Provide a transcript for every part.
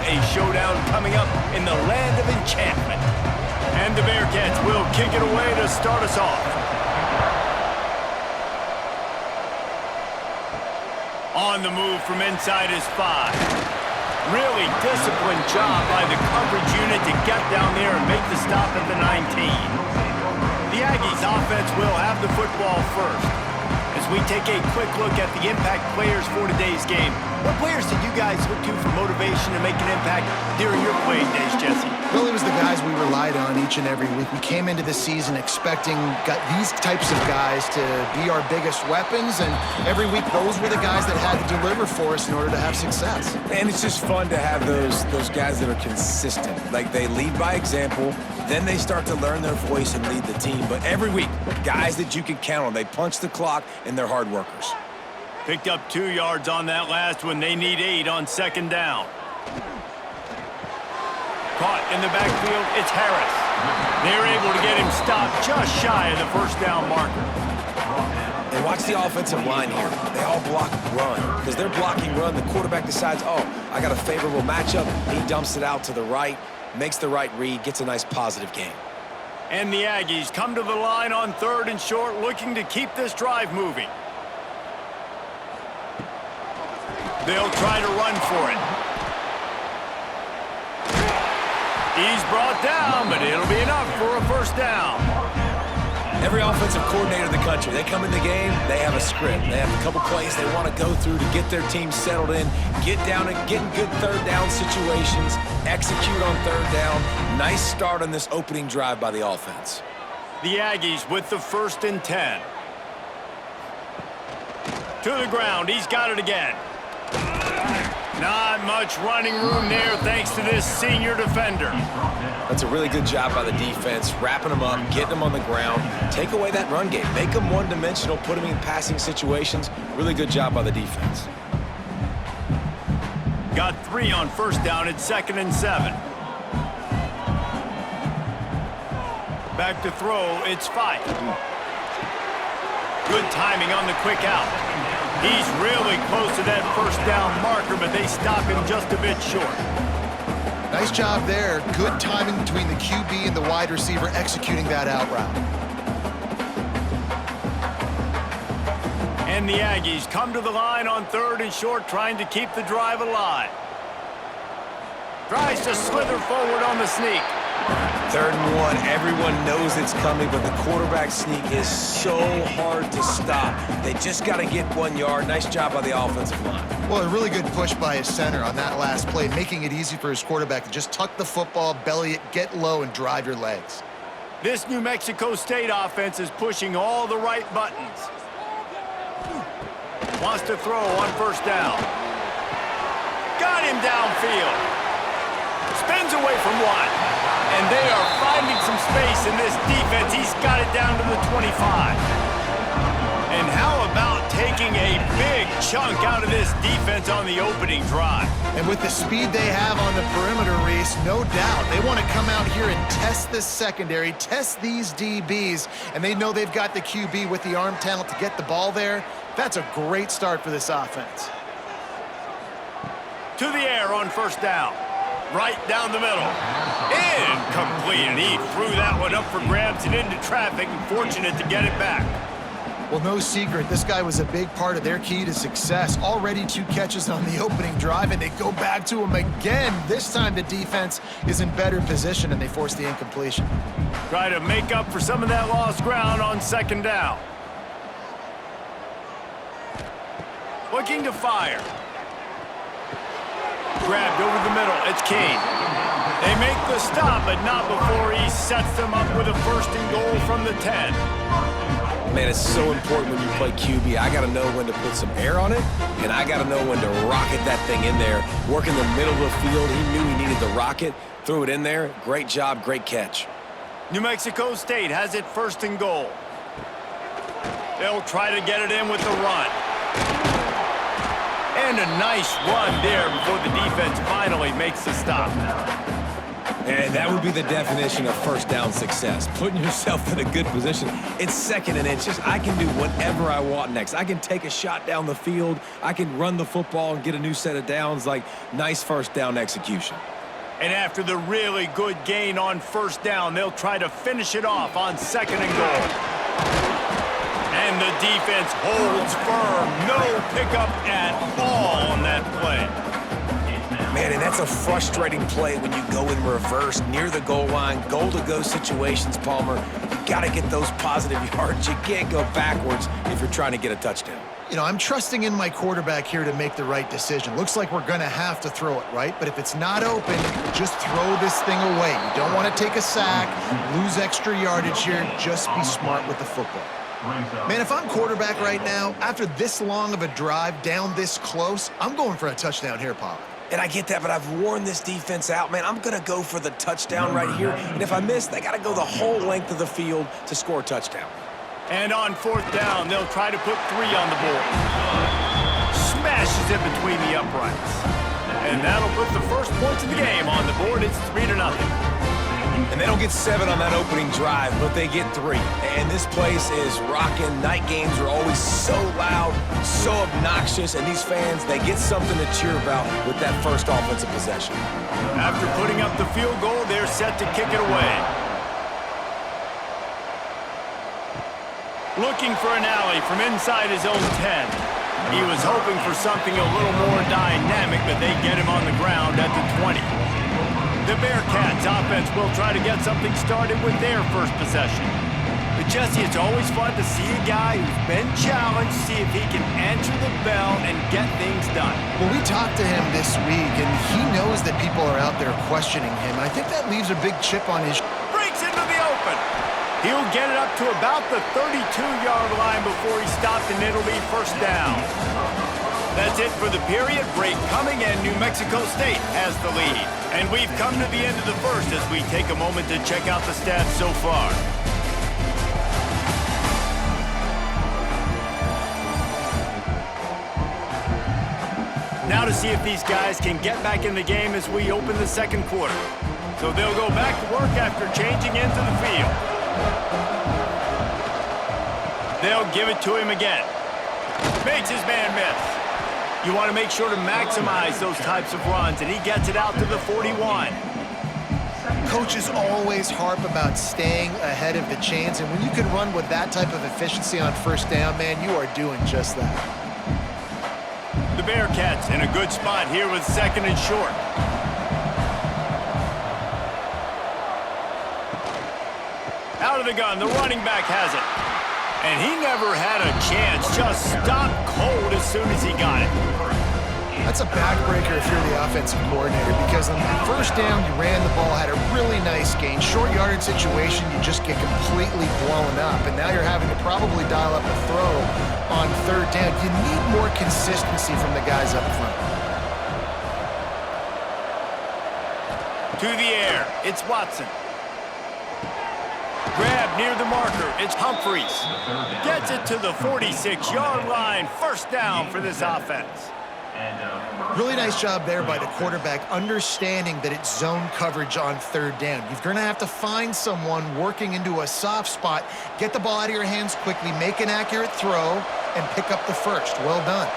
a showdown coming up in the land of enchantment. And the Bearcats will kick it away to start us off. On the move from inside is 5. Really disciplined job by the coverage unit to get down there and make the stop at the 19. The Aggies offense will have the football first. As we take a quick look at the impact players for today's game, what players did you guys look to for motivation to make an impact during your playing days, Jesse? Well, it was the guys we relied on each and every week. We came into the season expecting these types of guys to be our biggest weapons, and every week those were the guys that had to deliver for us in order to have success. And it's just fun to have those guys that are consistent. Like, they lead by example, then they start to learn their voice and lead the team. But every week, guys that you can count on, they punch the clock, and they're hard workers. Picked up 2 yards on that last one. They need 8 on second down. Caught in the backfield, it's Harris. They're able to get him stopped just shy of the first down marker. And watch the offensive line here. They all block run. Because they're blocking run, the quarterback decides, oh, I got a favorable matchup. He dumps it out to the right, makes the right read, gets a nice positive gain. And the Aggies come to the line on 3rd and short, looking to keep this drive moving. They'll try to run for it. He's brought down, but it'll be enough for a first down. Every offensive coordinator in the country, they come in the game, they have a script. They have a couple plays they want to go through to get their team settled in, get down and get in good third down situations, execute on third down. Nice start on this opening drive by the offense. The Aggies with the 1st and 10. To the ground, he's got it again. Not much running room there thanks to this senior defender. That's a really good job by the defense, wrapping them up, getting them on the ground. Take away that run game. Make them one-dimensional, put them in passing situations. Really good job by the defense. Got 3 on first down at 2nd and 7. Back to throw, it's 5. Good timing on the quick out. He's really close to that first down marker, but they stop him just a bit short. Nice job there. Good timing between the QB and the wide receiver executing that out route. And the Aggies come to the line on 3rd and short, trying to keep the drive alive. Tries to slither forward on the sneak. 3rd and 1, everyone knows it's coming, but the quarterback sneak is so hard to stop. They just got to get 1 yard. Nice job by the offensive line. Well, a really good push by his center on that last play, making it easy for his quarterback to just tuck the football, belly it, get low, and drive your legs. This New Mexico State offense is pushing all the right buttons. Wants to throw on first down. Got him downfield. Spins away from 1. And they are finding some space in this defense. He's got it down to the 25. And how about taking a big chunk out of this defense on the opening drive? And with the speed they have on the perimeter, Reese, no doubt, they want to come out here and test this secondary, test these DBs, and they know they've got the QB with the arm talent to get the ball there. That's a great start for this offense. To the air on first down. Right down the middle. Incomplete, and he threw that one up for grabs and into traffic, and fortunate to get it back. Well, no secret, this guy was a big part of their key to success. Already 2 catches on the opening drive, and they go back to him again. This time the defense is in better position, and they force the incompletion. Try to make up for some of that lost ground on second down. Looking to fire. Grabbed over the middle, it's King. They make the stop, but not before he sets them up with a 1st and goal from the 10. Man, it's so important when you play QB. I got to know when to put some air on it, and I got to know when to rocket that thing in there. Work in the middle of the field. He knew he needed the rocket, threw it in there. Great job, great catch. New Mexico State has it 1st and goal. They'll try to get it in with the run. And a nice run there before the defense finally makes the stop. And that would be the definition of first down success, putting yourself in a good position. It's second and inches. I can do whatever I want next. I can take a shot down the field. I can run the football and get a new set of downs. Like, nice first down execution. And after the really good gain on first down, they'll try to finish it off on second and goal. And the defense holds firm. No pickup at all on that play. Man, and that's a frustrating play when you go in reverse near the goal line, goal-to-go situations, Palmer. You got to get those positive yards. You can't go backwards if you're trying to get a touchdown. You know, I'm trusting in my quarterback here to make the right decision. Looks like we're going to have to throw it, right? But if it's not open, just throw this thing away. You don't want to take a sack, lose extra yardage here. Just be smart with the football. Man, if I'm quarterback right now, after this long of a drive down this close, I'm going for a touchdown here, Pollard. And I get that, but I've worn this defense out, man. I'm going to go for the touchdown right here. And if I miss, they got to go the whole length of the field to score a touchdown. And on fourth down, they'll try to put 3 on the board. Smashes it between the uprights. And that'll put the first points of the game on the board. It's 3-0. And they don't get 7 on that opening drive, but they get 3. And this place is rocking. Night games are always so loud, so obnoxious, and these fans, they get something to cheer about with that first offensive possession. After putting up the field goal, they're set to kick it away. Looking for an alley from inside his own 10. He was hoping for something a little more dynamic, but they get him on the ground at the 20. The Bearcats offense will try to get something started with their first possession. But Jesse, it's always fun to see a guy who's been challenged, see if he can answer the bell and get things done. Well, we talked to him this week, and he knows that people are out there questioning him. I think that leaves a big chip on his... Breaks into the open. He'll get it up to about the 32-yard line before he stopped, and it'll be first down. That's it for the period. Break coming, and New Mexico State has the lead. And we've come to the end of the first as we take a moment to check out the stats so far. Now to see if these guys can get back in the game as we open the second quarter. So they'll go back to work after changing into the field. They'll give it to him again. Makes his man miss. You want to make sure to maximize those types of runs, and he gets it out to the 41. Coaches always harp about staying ahead of the chains, and when you can run with that type of efficiency on first down, man, you are doing just that. The Bearcats in a good spot here with second and short. Out of the gun, the running back has it. And he never had a chance, just stopped cold as soon as he got it. That's a backbreaker if you're the offensive coordinator, because on first down, you ran the ball, had a really nice gain. Short yardage situation, you just get completely blown up, and now you're having to probably dial up a throw on third down. You need more consistency from the guys up front. To the air, it's Watson. Grab near the marker, it's Humphreys. Gets it to the 46-yard line. First down for this offense. Really nice job there by the quarterback, understanding that it's zone coverage on third down. You're going to have to find someone working into a soft spot, get the ball out of your hands quickly, make an accurate throw, and pick up the first. Well done.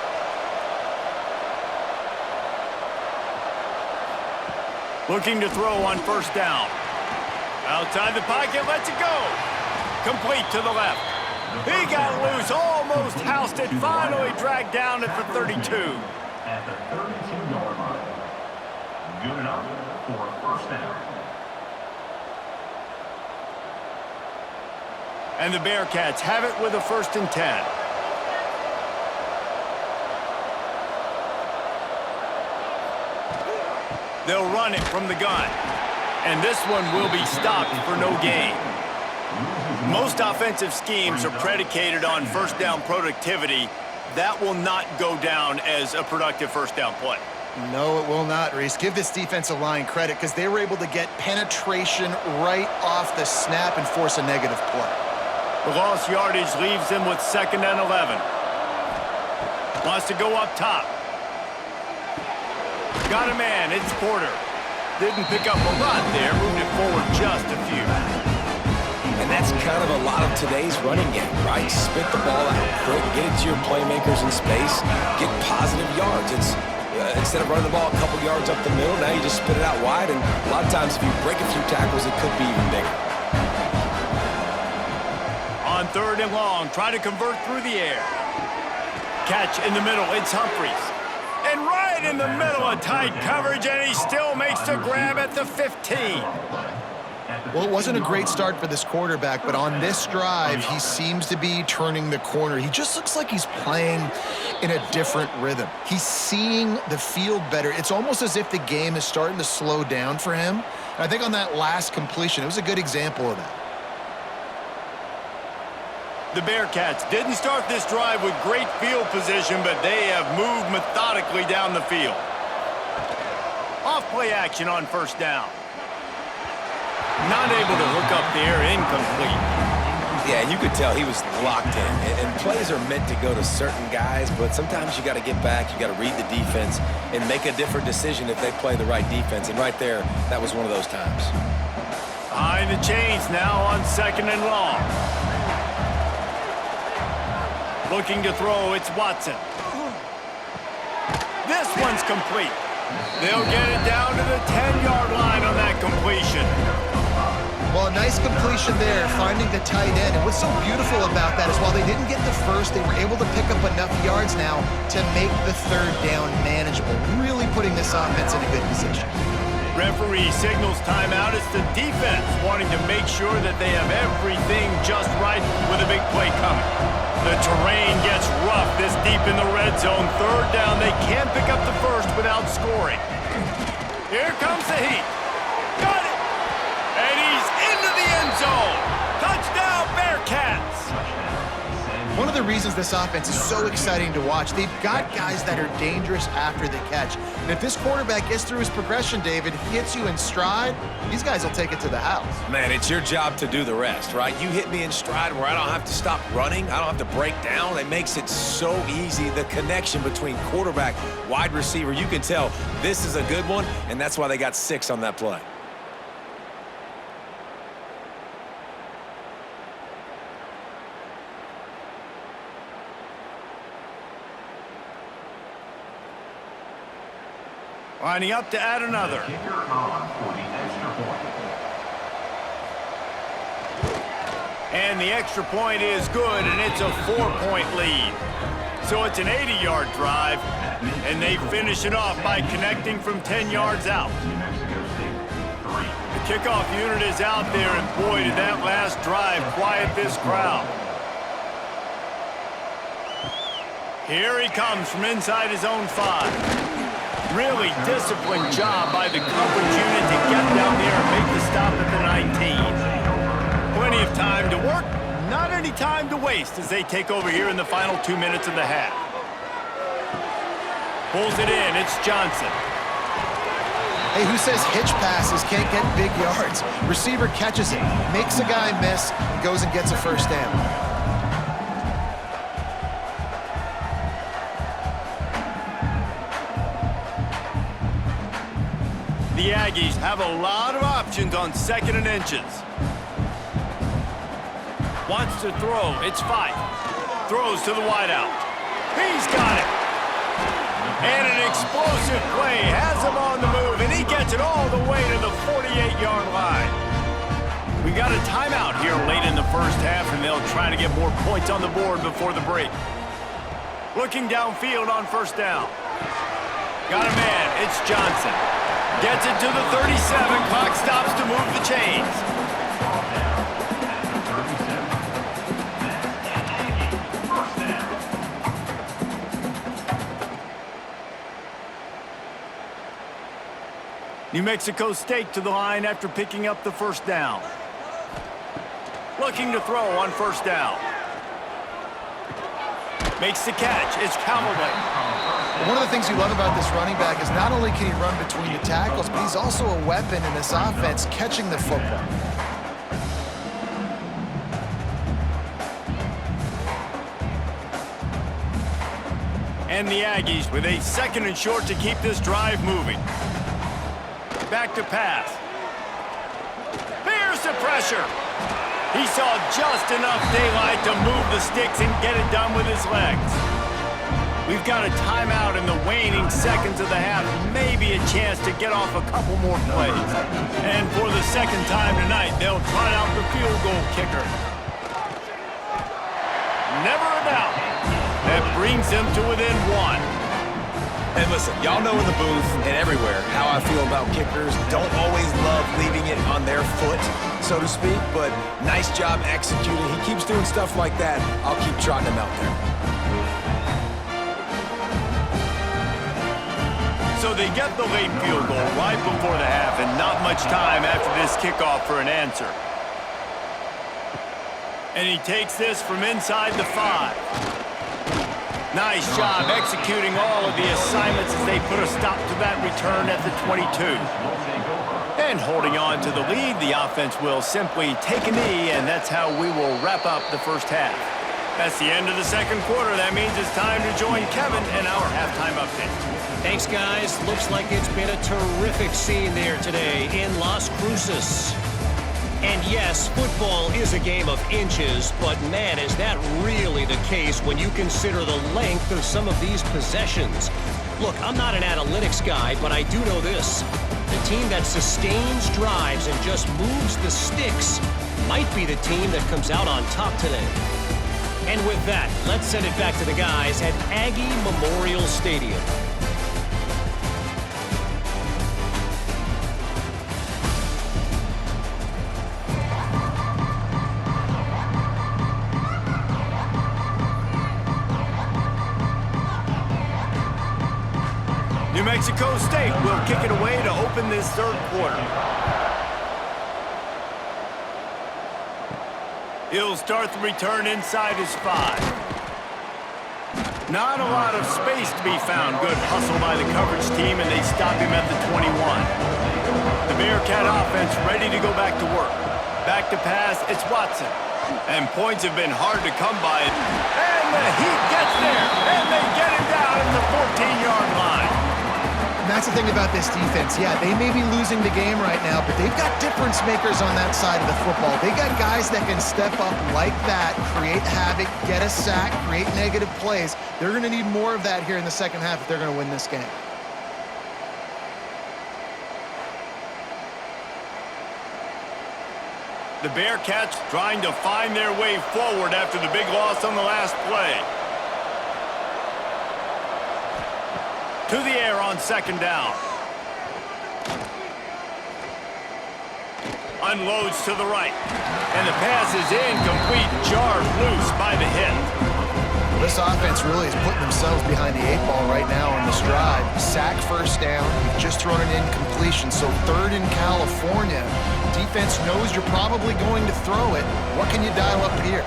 Looking to throw on first down. Outside the pocket, lets it go. Complete to the left. He got loose, almost housed it, finally dragged down at the 32. At the 32-yard line. Good enough for a first down. And the Bearcats have it with a 1st and 10. They'll run it from the gun. And this one will be stopped for no gain. Most offensive schemes are predicated on first down productivity. That will not go down as a productive first down play. No, it will not, Reese. Give this defensive line credit because they were able to get penetration right off the snap and force a negative play. The lost yardage leaves them with 2nd and 11. Wants to go up top. Got a man, it's Porter. Didn't pick up a lot there, moved it forward just a few. And that's kind of a lot of today's running game, right? Spit the ball out quick, get it to your playmakers in space, get positive yards. It's instead of running the ball a couple yards up the middle, now you just spit it out wide, and a lot of times if you break a few tackles, it could be even bigger. On 3rd and long, try to convert through the air. Catch in the middle, it's Humphries. And right in the middle of tight coverage, and he still makes the grab at the 15. Well, it wasn't a great start for this quarterback, but on this drive, he seems to be turning the corner. He just looks like he's playing in a different rhythm. He's seeing the field better. It's almost as if the game is starting to slow down for him. And I think on that last completion, it was a good example of that. The Bearcats didn't start this drive with great field position, but they have moved methodically down the field. Off-play action on 1st down. Not able to hook up there, incomplete. Yeah, you could tell he was locked in. And plays are meant to go to certain guys, but sometimes you got to get back, you got to read the defense, and make a different decision if they play the right defense. And right there, that was one of those times. Behind the chains now on 2nd and long. Looking to throw, it's Watson. This one's complete. They'll get it down to the 10-yard line on that completion. Well, a nice completion there, finding the tight end. And what's so beautiful about that is while they didn't get the first, they were able to pick up enough yards now to make the 3rd down manageable, really putting this offense in a good position. Referee signals timeout. It's the defense wanting to make sure that they have everything just right with a big play coming. The terrain gets rough this deep in the red zone. 3rd down, they can't pick up the first without scoring. Here comes the heat. Got it! And he's into the end zone. Touchdown, Bearcats! One of the reasons this offense is so exciting to watch, they've got guys that are dangerous after the catch. And if this quarterback gets through his progression, David, hits you in stride, these guys will take it to the house. Man, it's your job to do the rest, right? You hit me in stride where I don't have to stop running. I don't have to break down. It makes it so easy. The connection between quarterback, wide receiver, you can tell this is a good one, and that's why they got 6 on that play. Lining up to add another. Kicker on for the extra point. And the extra point is good, and it's a 4-point lead. So it's an 80-yard drive, and they finish it off by connecting from 10 yards out. New Mexico State, 3. The kickoff unit is out there, and boy, did that last drive quiet this crowd. Here he comes from inside his own 5. Really disciplined job by the coverage unit to get down there and make the stop at the 19. Plenty of time to work, not any time to waste as they take over here in the final 2 minutes of the half. Pulls it in, it's Johnson. Hey, who says hitch passes can't get big yards? Receiver catches it, makes a guy miss, and goes and gets a 1st down. The Aggies have a lot of options on 2nd and inches. Wants to throw, it's Fife. Throws to the wideout. He's got it. And an explosive play has him on the move, and he gets it all the way to the 48-yard line. We got a timeout here late in the 1st half, and they'll try to get more points on the board before the break. Looking downfield on 1st down. Got a man, it's Johnson. Gets it to the 37. Clock stops to move the chains. New Mexico State to the line after picking up the 1st down. Looking to throw on 1st down. Makes the catch. It's Callaway. One of the things you love about this running back is not only can he run between the tackles, but he's also a weapon in this offense catching the football. And the Aggies with a 2nd and short to keep this drive moving. Back to pass. Here's the pressure. He saw just enough daylight to move the sticks and get it done with his legs. We've got a timeout in the waning seconds of the half. Maybe a chance to get off a couple more plays. And for the second time tonight, they'll try out the field goal kicker. Never a doubt. That brings them to within one. And listen, y'all know in the booth and everywhere how I feel about kickers. Don't always love leaving it on their foot, so to speak, but nice job executing. He keeps doing stuff like that. I'll keep trotting him out there. So they get the late field goal right before the half and not much time after this kickoff for an answer. And he takes this from inside the 5. Nice job executing all of the assignments as they put a stop to that return at the 22. And holding on to the lead, the offense will simply take a knee, and that's how we will wrap up the first half. That's the end of the second quarter. That means it's time to join Kevin in our halftime update. Thanks, guys. Looks like it's been a terrific scene there today in Las Cruces. And yes, football is a game of inches, but man, is that really the case when you consider the length of some of these possessions. Look, I'm not an analytics guy, but I do know this. The team that sustains drives and just moves the sticks might be the team that comes out on top today. And with that, let's send it back to the guys at Aggie Memorial Stadium. New Mexico State will kick it away to open this third quarter. He'll start the return inside his 5. Not a lot of space to be found. Good hustle by the coverage team, and they stop him at the 21. The Bearcat offense ready to go back to work. Back to pass, it's Watson. And points have been hard to come by. And the Heat gets there, and they get him down at the 14-yard line. And that's the thing about this defense. Yeah, they may be losing the game right now, but they've got difference makers on that side of the football. They got guys that can step up like that, create havoc, get a sack, create negative plays. They're going to need more of that here in the second half if they're going to win this game. The Bearcats trying to find their way forward after the big loss on the last play. To the air on second down. Unloads to the right. And the pass is incomplete, jarred loose by the hit. This offense really is putting themselves behind the 8 ball right now on this drive. Sack first down. You've just thrown an incompletion, so third in California. Defense knows you're probably going to throw it. What can you dial up here?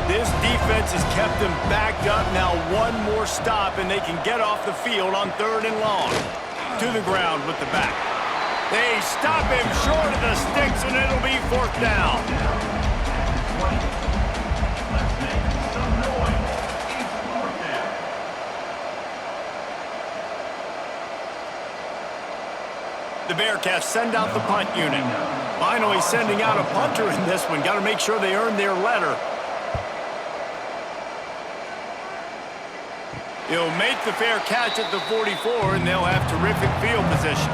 This defense has kept them backed up. Now one more stop, and they can get off the field on third and long. To the ground with the back. They stop him short of the sticks, and it'll be fourth down. The Bearcats send out the punt unit. Finally sending out a punter in this one. Got to make sure they earn their letter. He'll make the fair catch at the 44, and they'll have terrific field position.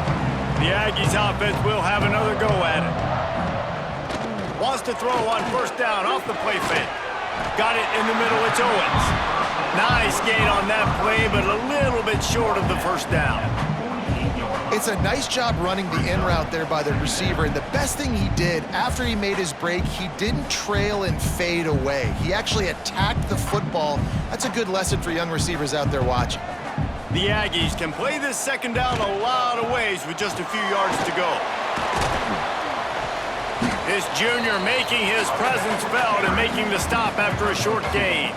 The Aggies offense will have another go at it. Wants to throw on first down off the play fake. Got it in the middle, it's Owens. Nice gain on that play, but a little bit short of the first down. It's a nice job running the in route there by the receiver, and the best thing he did after he made his break, he didn't trail and fade away. He actually attacked the football. That's a good lesson for young receivers out there watching. The Aggies can play this second down a lot of ways with just a few yards to go. This junior making his presence felt and making the stop after a short gain.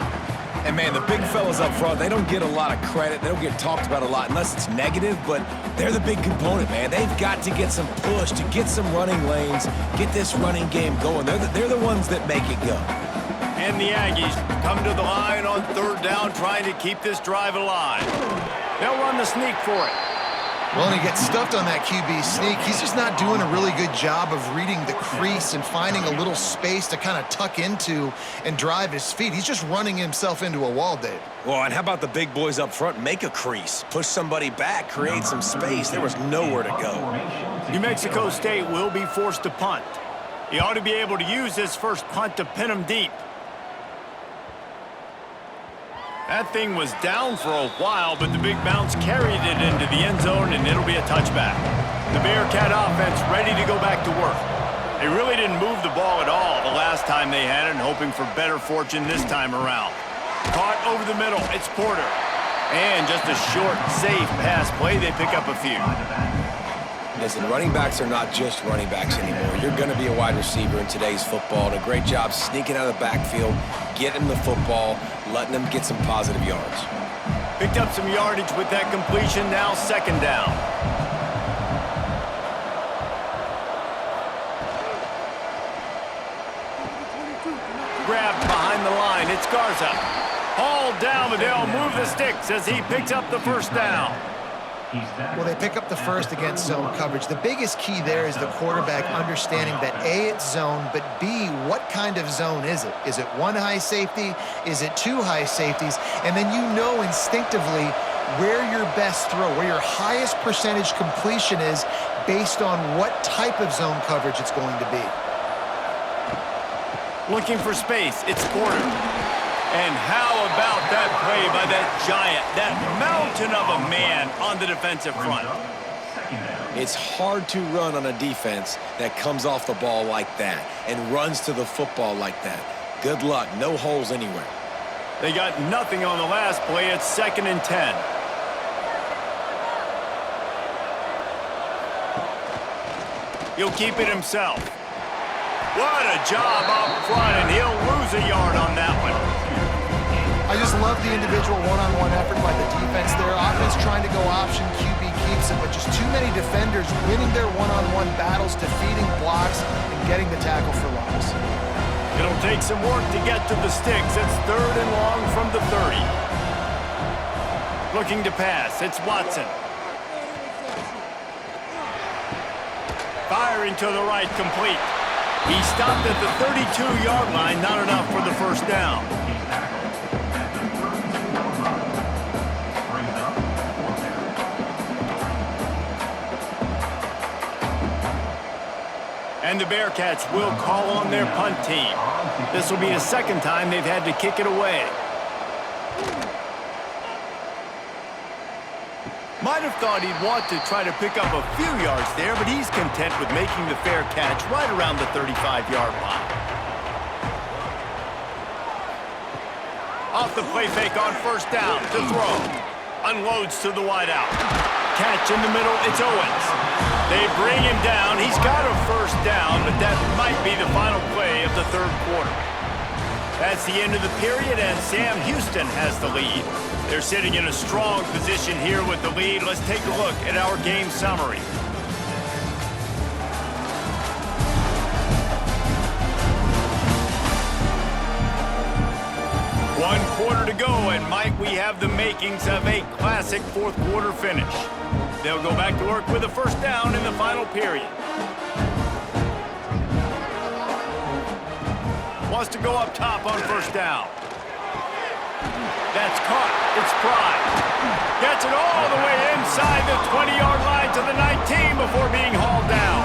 And man, the big fellas up front, they don't get a lot of credit. They don't get talked about a lot unless it's negative, but they're the big component, man. They've got to get some push, to get some running lanes, get this running game going. They're the ones that make it go. And the Aggies come to the line on third down, trying to keep this drive alive. They'll run the sneak for it. Well, and he gets stuffed on that QB sneak. He's just not doing a really good job of reading the crease and finding a little space to kind of tuck into and drive his feet. He's just running himself into a wall, Dave. Well, and how about the big boys up front? Make a crease, push somebody back, create some space. There was nowhere to go. New Mexico State will be forced to punt. He ought to be able to use this first punt to pin him deep. That thing was down for a while, but the big bounce carried it into the end zone, and it'll be a touchback. The Bearcat offense ready to go back to work. They really didn't move the ball at all the last time they had it, and hoping for better fortune this time around. Caught over the middle. It's Porter. And just a short, safe pass play. They pick up a few. Listen, running backs are not just running backs anymore. You're going to be a wide receiver in today's football. And a great job sneaking out of the backfield, getting the football, letting them get some positive yards. Picked up some yardage with that completion. Now second down. Grabbed behind the line. It's Garza. Hauled down, but they'll move the sticks as he picks up the first down. Well, they pick up the first against zone coverage. The biggest key there is the quarterback understanding that A, it's zone, but B, what kind of zone is it? Is it one high safety? Is it two high safeties? And then you know instinctively where your best throw, where your highest percentage completion is based on what type of zone coverage it's going to be. Looking for space. It's Porter. And how about that play by that giant, that mountain of a man on the defensive front? It's hard to run on a defense that comes off the ball like that and runs to the football like that. Good luck. No holes anywhere. They got nothing on the last play. It's 2nd and 10. He'll keep it himself. What a job up front, and he'll lose a yard on that one. I just love the individual one-on-one effort by the defense there. Offense trying to go option, QB keeps it, but just too many defenders winning their one-on-one battles, defeating blocks, and getting the tackle for loss. It'll take some work to get to the sticks. It's 3rd and long from the 30. Looking to pass. It's Watson. Firing to the right, complete. He stopped at the 32-yard line, not enough for the first down. And the Bearcats will call on their punt team. This will be the second time they've had to kick it away. Might have thought he'd want to try to pick up a few yards there, but he's content with making the fair catch right around the 35-yard line. Off the play fake on first down to throw. Unloads to the wideout. Catch in the middle, it's Owens. They bring him down. He's got a first down, but that might be the final play of the 3rd quarter. That's the end of the period, and Sam Houston has the lead. They're sitting in a strong position here with the lead. Let's take a look at our game summary. One quarter to go, and Mike, we have the makings of a classic 4th quarter finish. They'll go back to work with a first down in the final period. Wants to go up top on first down. That's caught. It's Pride. Gets it all the way inside the 20-yard line to the 19 before being hauled down.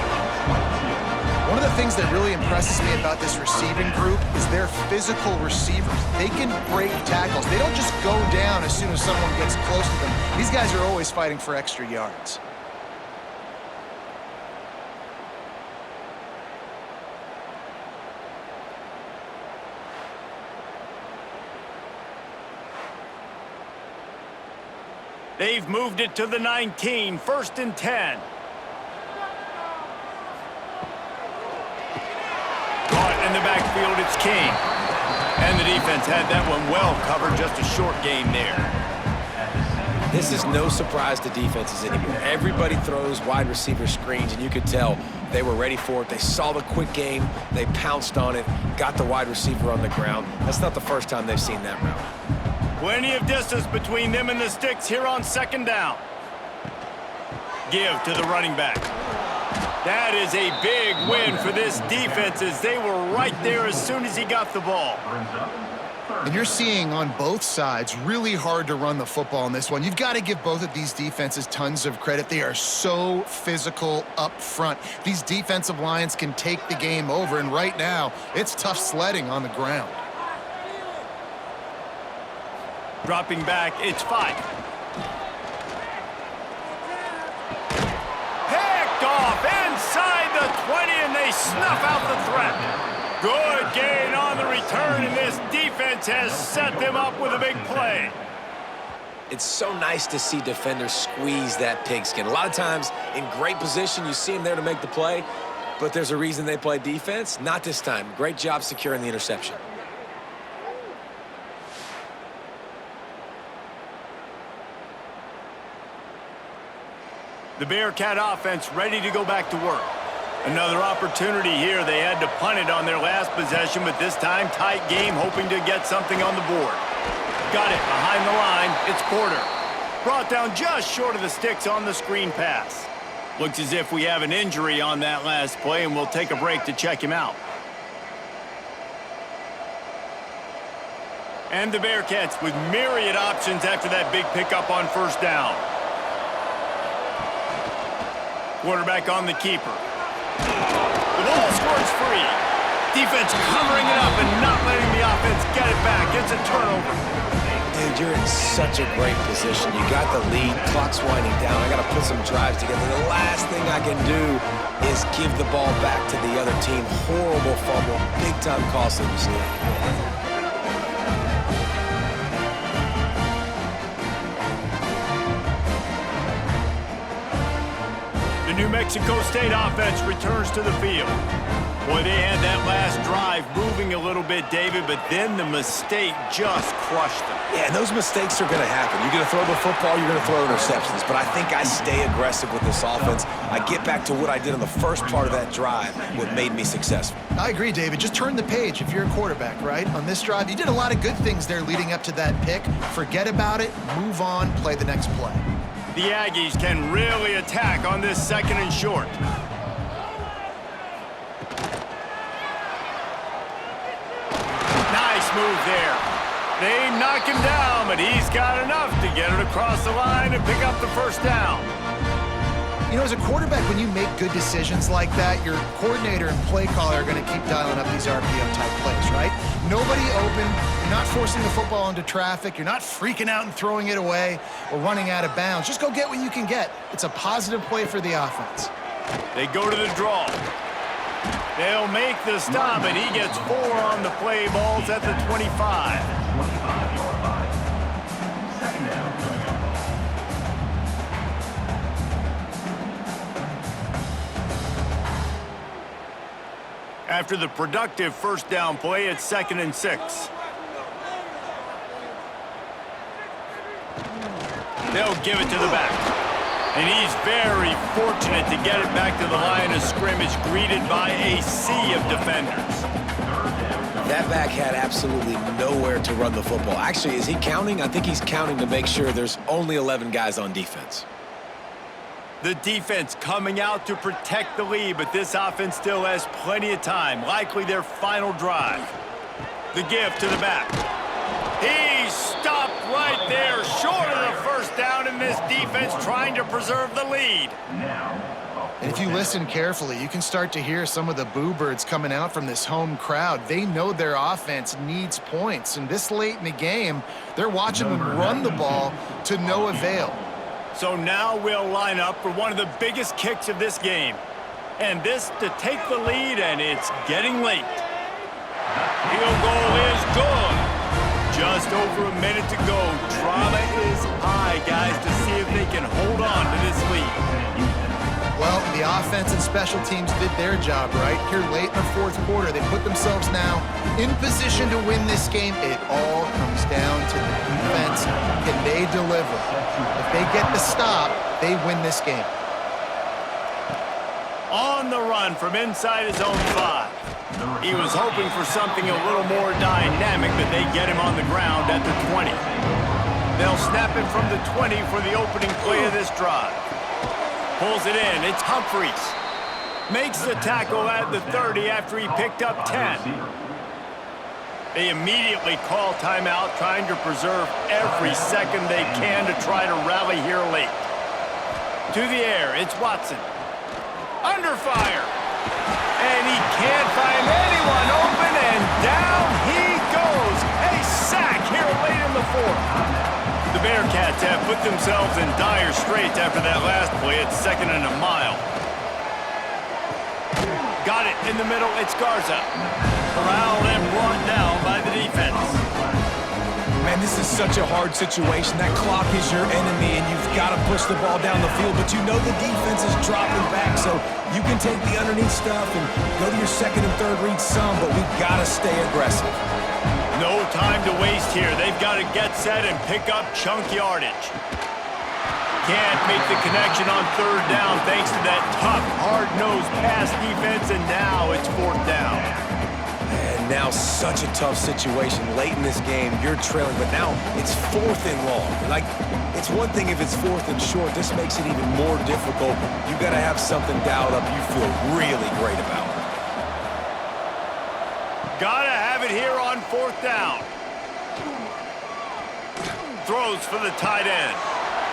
One of the things that really impresses me about this receiving group is their physical receivers. They can break tackles. They don't just go down as soon as someone gets close to them. These guys are always fighting for extra yards. They've moved it to the 19, 1st and 10. Caught in the backfield, it's King. And the defense had that one well covered, just a short game there. This is no surprise to defenses anymore. Everybody throws wide receiver screens, and you could tell they were ready for it. They saw the quick game. They pounced on it, got the wide receiver on the ground. That's not the first time they've seen that route. Plenty of distance between them and the sticks here on 2nd down. Give to the running back. That is a big win for this defense as they were right there as soon as he got the ball. And you're seeing on both sides really hard to run the football in this one. You've got to give both of these defenses tons of credit. They are so physical up front. These defensive lines can take the game over, and right now it's tough sledding on the ground. Dropping back, it's 5. Picked off inside the 20, and they snuff out the threat. Good gain on the return, and this defense has set them up with a big play. It's so nice to see defenders squeeze that pigskin. A lot of times in great position, you see them there to make the play, but there's a reason they play defense. Not this time. Great job securing the interception. The Bearcat offense ready to go back to work. Another opportunity here. They had to punt it on their last possession, but this time tight game, hoping to get something on the board. Got it behind the line. It's Porter. Brought down just short of the sticks on the screen pass. Looks as if we have an injury on that last play, and we'll take a break to check him out. And the Bearcats with myriad options after that big pickup on first down. Quarterback on the keeper. The ball squirts free. Defense covering it up and not letting the offense get it back. It's a turnover. Dude, you're in such a great position. You got the lead. Clock's winding down. I got to put some drives together. The last thing I can do is give the ball back to the other team. Horrible fumble. Big-time costly mistake. The New Mexico State offense returns to the field. Boy, they had that last drive moving a little bit, David, but then the mistake just crushed them. Yeah, and those mistakes are going to happen. You're going to throw the football, you're going to throw interceptions, but I think I stay aggressive with this offense. I get back to what I did in the first part of that drive, what made me successful. I agree, David. Just turn the page if you're a quarterback, right? On this drive, you did a lot of good things there leading up to that pick. Forget about it, move on, play the next play. The Aggies can really attack on this 2nd and short. Nice move there. They knock him down, but he's got enough to get it across the line and pick up the first down. You know, as a quarterback, when you make good decisions like that, your coordinator and play caller are going to keep dialing up these RPO-type plays, right? Nobody open. You're not forcing the football into traffic. You're not freaking out and throwing it away or running out of bounds. Just go get what you can get. It's a positive play for the offense. They go to the draw. They'll make the stop, and he gets 4 on the play. Balls at the 25. 25-yard line. 2nd down. After the productive first down play, it's 2nd and 6. They'll give it to the back. And he's very fortunate to get it back to the line of scrimmage, greeted by a sea of defenders. That back had absolutely nowhere to run the football. Actually, is he counting? I think he's counting to make sure there's only 11 guys on defense. The defense coming out to protect the lead, but this offense still has plenty of time, likely their final drive. The give to the back. He stopped right there, short of the first down, in this defense trying to preserve the lead. And if you listen carefully, you can start to hear some of the boo birds coming out from this home crowd. They know their offense needs points, and this late in the game, they're watching them run the ball to no avail. So now we'll line up for one of the biggest kicks of this game. And this to take the lead, and it's getting late. Field goal is good. Just over a minute to go. Drama is high, guys, to see if they can hold on to this lead. Well, the offense and special teams did their job, right? Here late in the 4th quarter, they put themselves now in position to win this game. It all comes down to the defense. Can they deliver? If they get the stop, they win this game. On the run from inside his own 5. He was hoping for something a little more dynamic, but they get him on the ground at the 20. They'll snap it from the 20 for the opening play of this drive. Pulls it in. It's Humphries. Makes the tackle at the 30 after he picked up 10. They immediately call timeout, trying to preserve every second they can to try to rally here late. To the air, it's Watson. Under fire. And he can't find anyone open, and down he goes. A sack here late in the fourth. The Bearcats have put themselves in dire straits after that last play. It's 2nd and a mile. Got it in the middle. It's Garza. Corralled and brought down by the defense. Man, this is such a hard situation. That clock is your enemy, and you've got to push the ball down the field, but you know the defense is dropping back, so you can take the underneath stuff and go to your second and third read some, but we've got to stay aggressive. No time to waste here. They've got to get set and pick up chunk yardage. Can't make the connection on 3rd down thanks to that tough, hard-nosed pass defense, and now it's 4th down. And now such a tough situation late in this game. You're trailing, but now it's 4th and long. Like, it's one thing if it's 4th and short. This makes it even more difficult. You got to have something dialed up you feel really great about. Gotta have it here on 4th down. Throws for the tight end.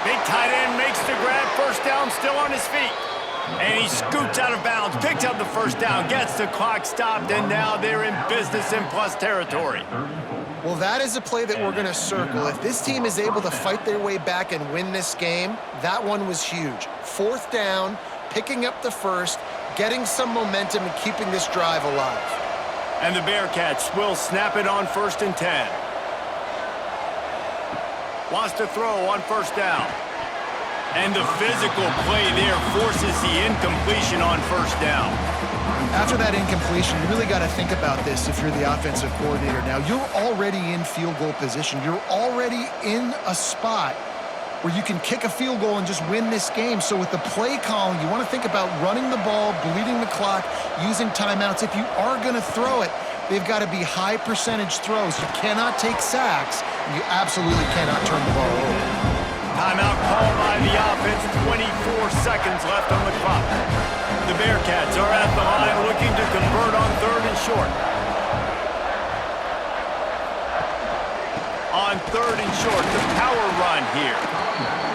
Big tight end makes the grab. 1st down, still on his feet. And he scoots out of bounds, picks up the 1st down, gets the clock stopped, and now they're in business in plus territory. Well, that is a play that we're going to circle. If this team is able to fight their way back and win this game, that one was huge. 4th down, picking up the 1st, getting some momentum and keeping this drive alive. And the Bearcats will snap it on 1st and 10. Wants to throw on 1st down. And the physical play there forces the incompletion on 1st down. After that incompletion, you really got to think about this if you're the offensive coordinator. Now, you're already in field goal position. You're already in a spot where you can kick a field goal and just win this game. So with the play calling, you want to think about running the ball, bleeding the clock, using timeouts. If you are going to throw it, they've got to be high percentage throws. You cannot take sacks, and you absolutely cannot turn the ball over. Timeout called by the offense, 24 seconds left on the clock. The Bearcats are at the line looking to convert on 3rd and short. On 3rd and short, the power run here.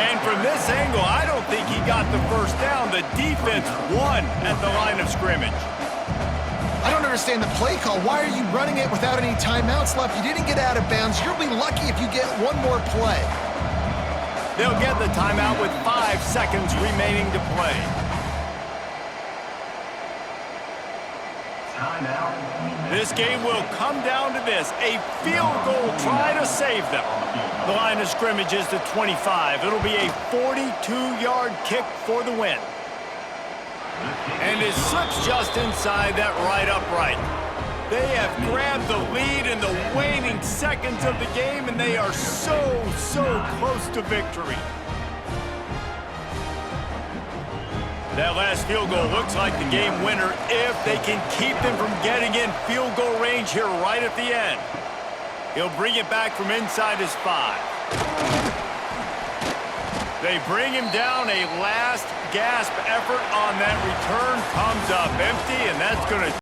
And from this angle, I don't think he got the 1st down. The defense won at the line of scrimmage. I don't understand the play call. Why are you running it without any timeouts left? You didn't get out of bounds. You'll be lucky if you get one more play. They'll get the timeout with 5 seconds remaining to play. This game will come down to this. A field goal try to save them. The line of scrimmage is the 25. It'll be a 42-yard kick for the win. And it slips just inside that right upright. They have grabbed the lead in the waning seconds of the game, and they are so close to victory. That last field goal looks like the game winner if they can keep them from getting in field goal range here right at the end. He'll bring it back from inside his 5. They bring him down. A last gasp effort on that return comes up empty, and that's going to